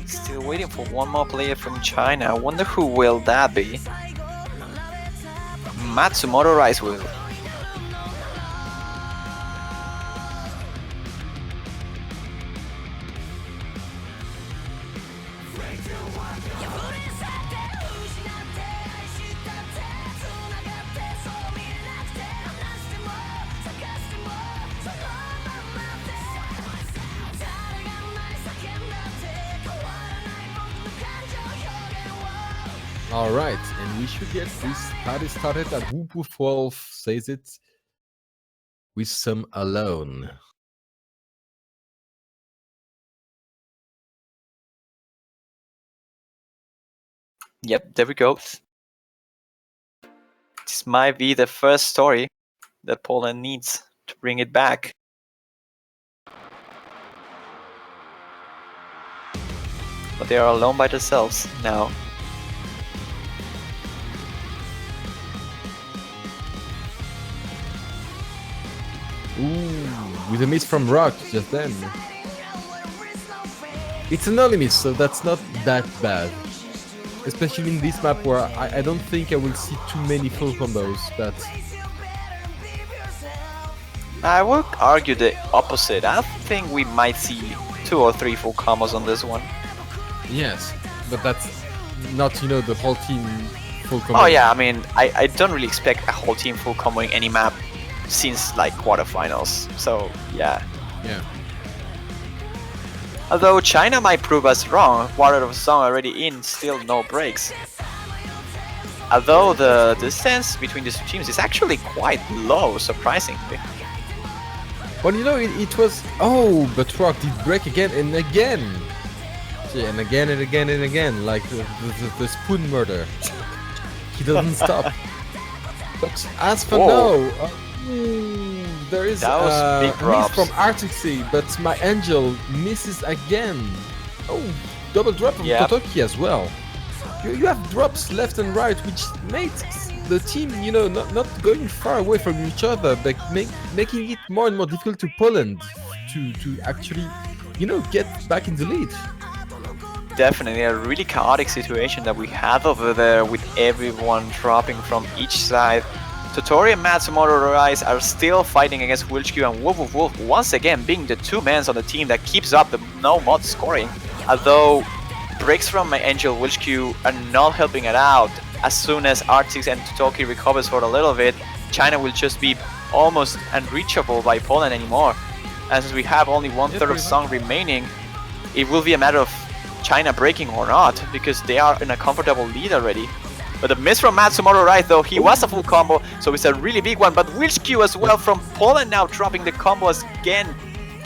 Still waiting for one more player from China. I wonder who will that be. Matsumoto Rice will. Alright, and we should get this party started at Whoop 12 says it with some Alone. Yep, there we go. This might be the first story that Poland needs to bring it back. But they are alone by themselves now. Ooh, with a miss from Rock just then. It's an early miss, so that's not that bad. Especially in this map where I don't think I will see too many full combos, but I would argue the opposite. I think we might see 2 or 3 full combos on this one. yes, but that's not, the whole team full combo. Oh yeah, I mean, I don't really expect a whole team full comboing any map since like quarterfinals. So yeah. Yeah. Although China might prove us wrong. Water of Song already in, still no breaks. Although the distance between these two teams is actually quite low, surprisingly. Well, you know, it was... Oh, but Rock did break again and again. Yeah, and again and again and again, like the spoon murder. He doesn't stop. But as for Whoa. now, there is That was big a miss props. from Arctic Sea, but my angel misses again. Oh, double drop from Yep. Totoki as well. You have drops left and right, which makes the team, you know, not going far away from each other, but making it more and more difficult to Poland to actually, you know, get back in the lead. Definitely a really chaotic situation that we have over there with everyone dropping from each side. Totori and Matsumoto Rise are still fighting against Wilchq and Wolf once again being the two men on the team that keeps up the no mod scoring. Although breaks from my Angel Wilchq are not helping it out. As soon as Arctic and Totoki recovers for a little bit, China will just be almost unreachable by Poland anymore. And since we have only one-third of song remaining, it will be a matter of China breaking or not, because they are in a comfortable lead already. But a miss from Matsumoto Right though, he was a full combo, so it's a really big one. But Wilchq as well from Poland now dropping the combos again.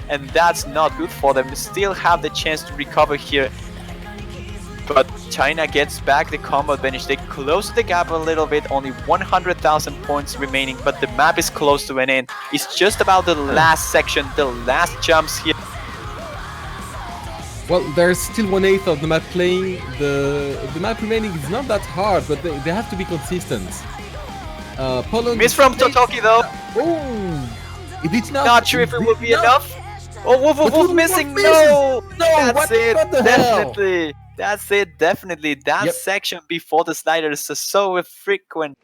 And that's not good for them. Still have the chance to recover here. But China gets back the combo advantage. They close the gap a little bit, only 100,000 points remaining, but the map is close to an end. It's just about the last section, the last jumps here. Well, there's still 1/8 of the map playing. The map remaining is not that hard, but they have to be consistent. Poland Miss from Totoki though. Oh, it did not. Not sure if it will be enough. Oh, Wolf missing. misses. No, No, that's what it. the hell? Definitely. That's it. Definitely. That Yep. section before the slider is so frequent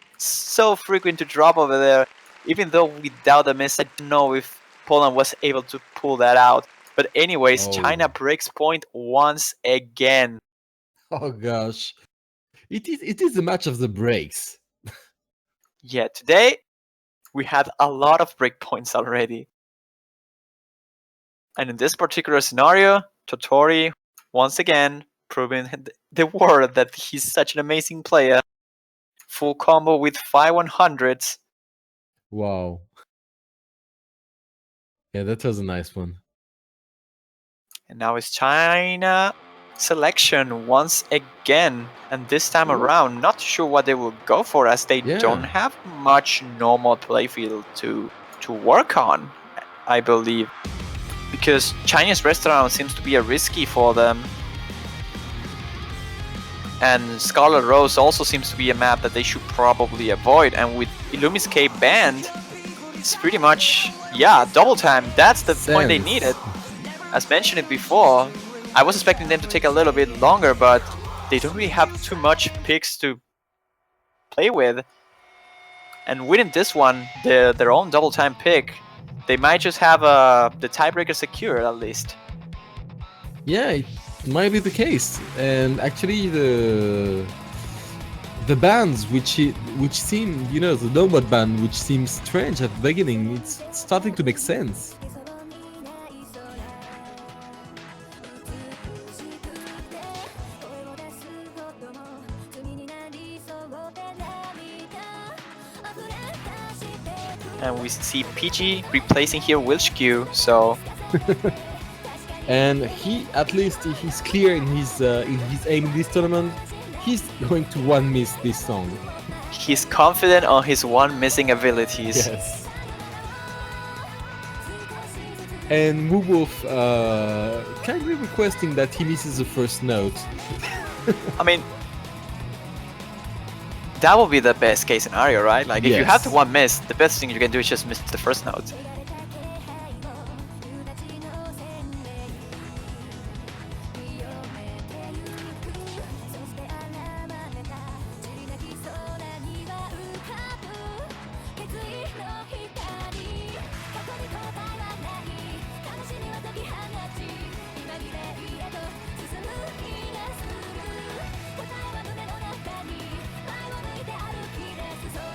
to drop over there. Even though without a miss, I don't know if Poland was able to pull that out. But anyways, Oh. China breaks point once again. Oh gosh, it is the match of the breaks. Yeah, today we had a lot of breakpoints already. And in this particular scenario, Totori, once again, proving the world that he's such an amazing player. Full combo with 5 100s. Wow. Yeah, that was a nice one. And now it's China selection once again. And this time around, not sure what they will go for, as they Yeah. don't have much normal playfield to work on, I believe. Because Chinese restaurant seems to be a risky for them. And Scarlet Rose also seems to be a map that they should probably avoid. And with Illumiscape banned, it's pretty much, yeah, double time. That's the point they Sense. needed. As mentioned it before, I was expecting them to take a little bit longer, but they don't really have too much picks to play with. And winning this one, their own double time pick, they might just have the tiebreaker secured at least. Yeah, it might be the case. And actually, the bans which seem, you know, the nomad ban, which seems strange at the beginning, it's starting to make sense. And we see PG replacing here Wilchq, so And he, at least, he's clear in his aim in this tournament. He's going to one miss this song. he's confident on his one missing abilities. Yes. And Moowolf kindly requesting that he misses the first note. I mean, that would be the best case scenario, right? Like, if you have Yes. the one miss, the best thing you can do is just miss the first note.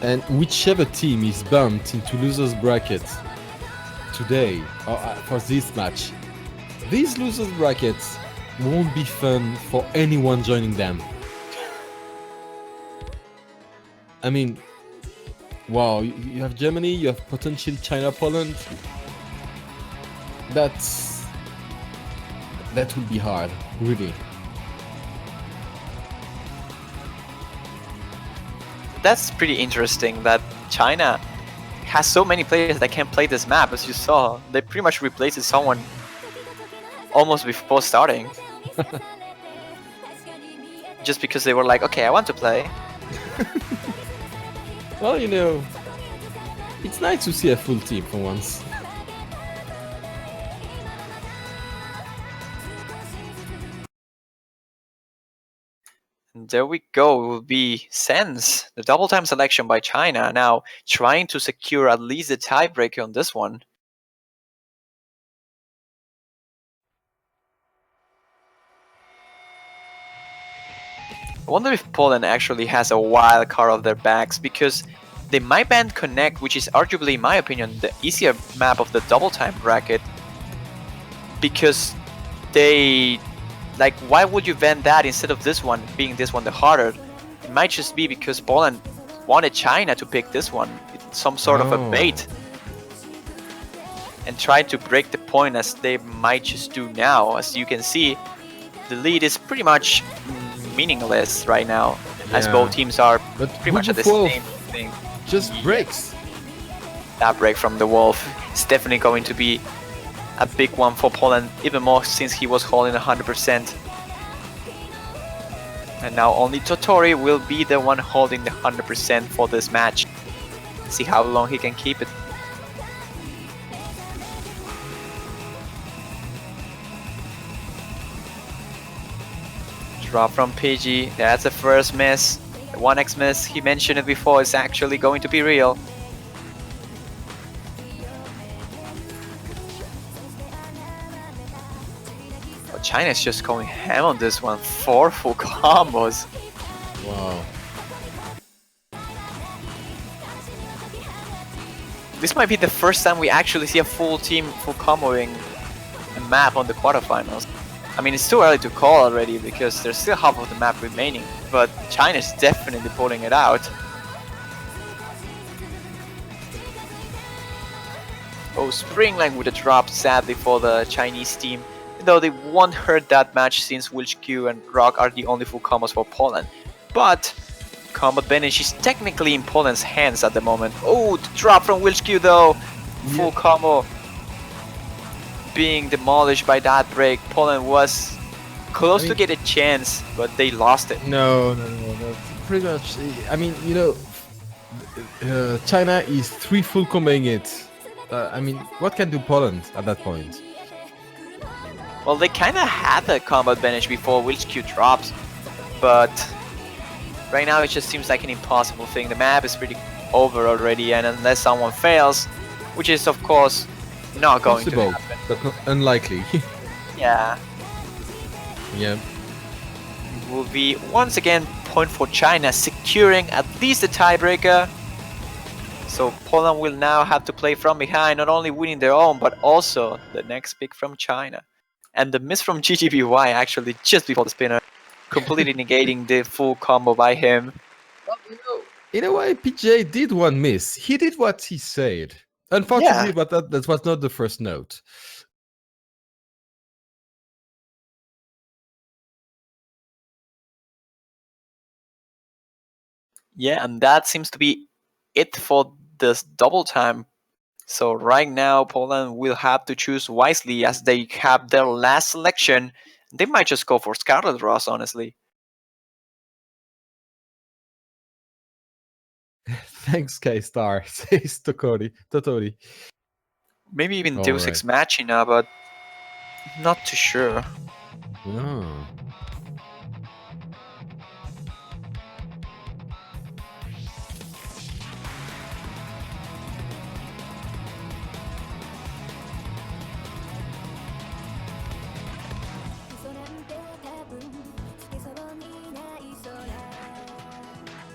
And whichever team is bumped into losers bracket today or for this match, these losers brackets won't be fun for anyone joining them. I mean, wow, you have Germany, you have potential China, Poland. That would be hard, really. That's pretty interesting that China has so many players that can play this map. As you saw, they pretty much replaced someone almost before starting. Just because they were like, okay, I want to play. Well, it's nice to see a full team for once. And there we go. It will be Sense, the double time selection by China, now trying to secure at least a tiebreaker on this one. I wonder if Poland actually has a wild card of their backs, because they might ban Connect, which is arguably, in my opinion, the easier map of the double time bracket, because they, like, why would you ban that instead of this one, being this one the harder? It might just be because Poland wanted China to pick this one, some sort of a bait, and try to break the point, as they might just do now. As you can see, the lead is pretty much meaningless right now, as both teams are pretty much at the same thing. Just breaks. That break from the Wolf is definitely going to be a big one for Poland, even more since he was holding 100%. And now only Totori will be the one holding the 100% for this match. See how long he can keep it. Drop from PG, that's the first miss. The 1x miss, he mentioned it before, is actually going to be real. But China's just going ham on this one, 4 full combos. Wow. This might be the first time we actually see a full team full comboing a map on the quarterfinals. I mean, it's too early to call already because there's still half of the map remaining, but China's definitely pulling it out. Oh, Springline with a drop, sadly, for the Chinese team, though they won't hurt that much since WilchQ and Rock are the only full combos for Poland. But combat advantage is technically in Poland's hands at the moment. Oh, the drop from WilchQ though, full combo being demolished by that break. Poland was close to get a chance, but they lost it. No. Pretty much. I mean, China is 3 full comboing it. I mean, what can do Poland at that point? Well, they kind of had the combat advantage before WilchQ drops, but right now it just seems like an impossible thing. The map is pretty over already, and unless someone fails, which is of course not going to happen. But not unlikely. Yeah. Yeah. It will be once again point for China, securing at least a tiebreaker. So Poland will now have to play from behind, not only winning their own, but also the next pick from China. And the miss from GGBY actually just before the spinner, completely negating the full combo by him. Well, in a way, PJ did one miss. He did what he said. Unfortunately, but that was not the first note. Yeah, and that seems to be it for this double time. So right now, Poland will have to choose wisely as they have their last selection. They might just go for Scarlet Ross, honestly. Thanks, Skystar, says Totori. Maybe even Deus Ex Machina, but not too sure. No.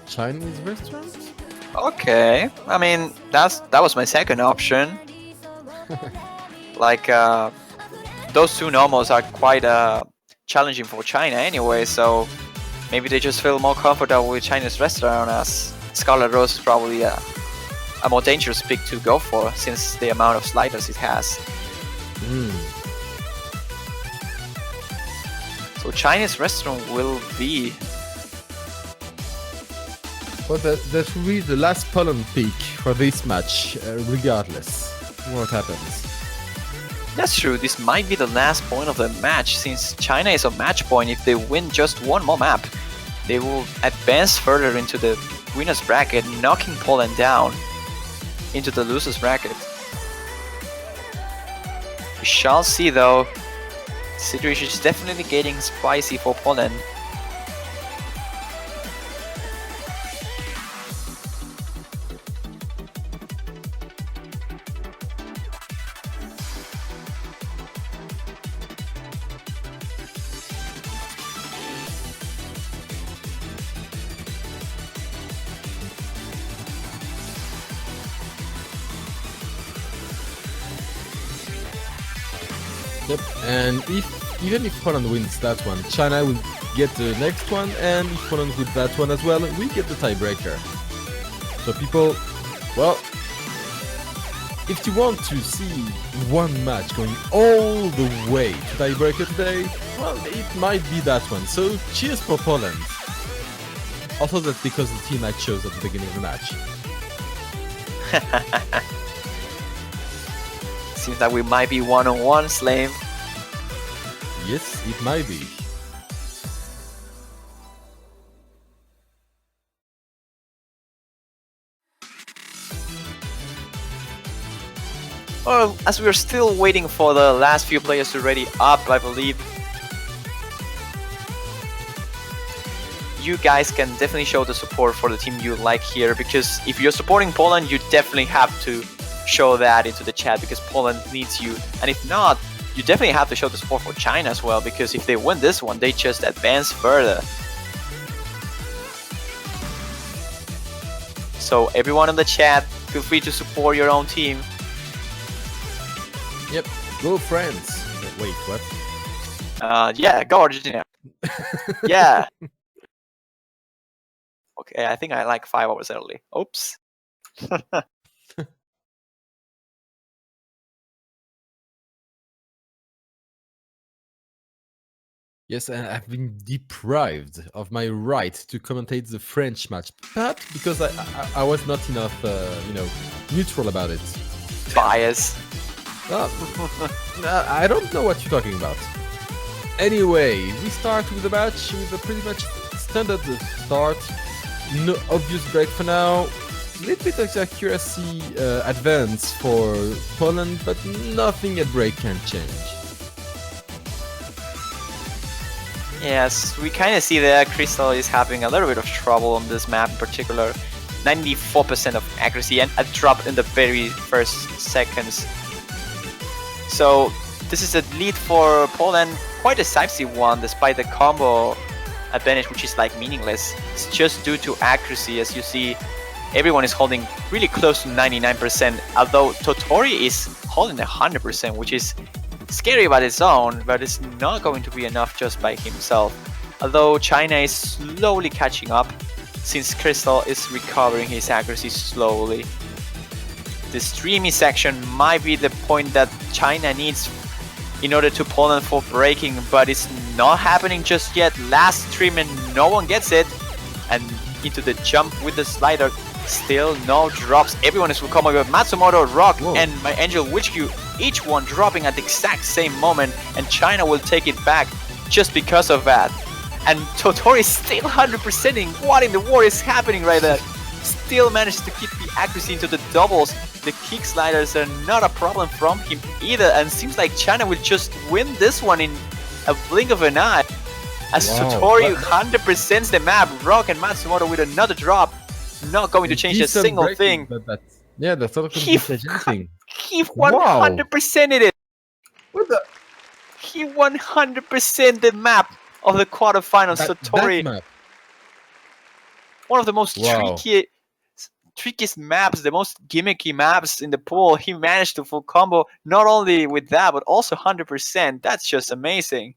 Chinese restaurant? Okay, I mean that was my second option. Like those two normals are quite challenging for China anyway, so maybe they just feel more comfortable with Chinese restaurant as Scarlet Rose is probably a more dangerous pick to go for, since the amount of sliders it has. So Chinese restaurant will be... Well, that will be the last Poland pick for this match, regardless what happens. That's true, this might be the last point of the match, since China is on match point. If they win just one more map, they will advance further into the winner's bracket, knocking Poland down into the loser's bracket. We shall see though. The situation is definitely getting spicy for Poland. Yep, and even if Poland wins that one, China will get the next one, and if Poland wins that one as well, we get the tiebreaker. So people, well, if you want to see one match going all the way to tiebreaker today, well, it might be that one. So cheers for Poland. Also, that's because the team I chose at the beginning of the match. Seems that we might be one-on-one, Slave. Yes, it might be. Well, as we're still waiting for the last few players to ready up, I believe you guys can definitely show the support for the team you like here, because if you're supporting Poland, you definitely have to show that into the chat, because Poland needs you. And if not, you definitely have to show the support for China as well, because if they win this one, they just advance further. So everyone in the chat, feel free to support your own team. Yep, go friends. Wait, what? Yeah, go Argentina. Yeah. Okay, I think I like 5 hours early. Oops. Yes, and I've been deprived of my right to commentate the French match, perhaps because I was not enough, neutral about it. Bias. I don't know what you're talking about. Anyway, we start with the match with a pretty much standard start. No obvious break for now. Little bit of accuracy advance for Poland, but nothing at break can change. Yes, we kind of see that Crystal is having a little bit of trouble on this map in particular. 94% of accuracy and a drop in the very first seconds. So this is a lead for Poland, quite a decisive one despite the combo advantage, which is like meaningless. It's just due to accuracy. As you see, everyone is holding really close to 99%, although Totori is holding 100%, which is scary about its own, but it's not going to be enough just by himself. Although China is slowly catching up, since Crystal is recovering his accuracy slowly. The streamy section might be the point that China needs in order to Poland for breaking, but it's not happening just yet. Last stream and no one gets it, and into the jump with the slider, still no drops. Everyone is coming with Matsumoto, Rock, Whoa. and my Angel Witch-Q, each one dropping at the exact same moment, and China will take it back just because of that. And Totori is still 100%ing. What in the world is happening right there? Still managed to keep the accuracy into the doubles. The kick sliders are not a problem from him either, and seems like China will just win this one in a blink of an eye. As Wow. Totori 100%s the map, Rock and Matsumoto with another drop, not going to change a Decent single breaking, thing. but that's not going to He change anything. He 100%ed it. What the? He 100% the map of the quarterfinals. Totori, That map. one of the most Wow. trickiest maps, the most gimmicky maps in the pool. He managed to full combo, not only with that, but also 100%. That's just amazing.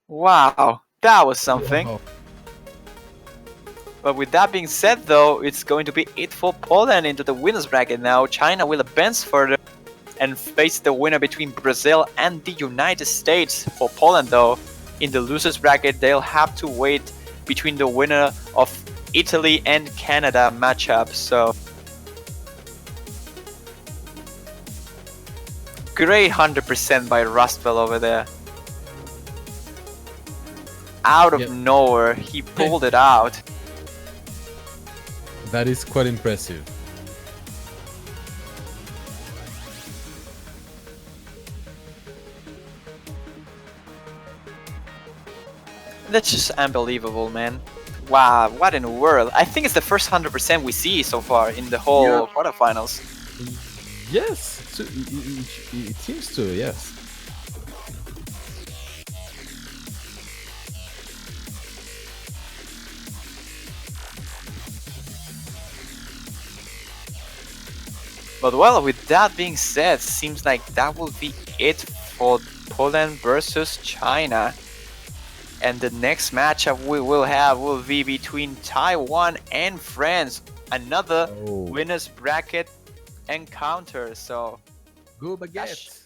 Wow, that was something. Wow. But with that being said, though, it's going to be it for Poland into the winners bracket now. China will advance further and face the winner between Brazil and the United States. For Poland, though, in the losers bracket, they'll have to wait between the winner of Italy and Canada matchup. So great 100% by Rustbell over there. Out of Yep. nowhere, he pulled it out. That is quite impressive. That's just unbelievable, man. Wow, what in the world? I think it's the first 100% we see so far in the whole Yeah. quarterfinals. Yes, it seems to, yes. But well, with that being said, seems like that will be it for Poland versus China. And the next matchup we will have will be between Taiwan and France. Another Oh. winners bracket encounter. So Go baguette.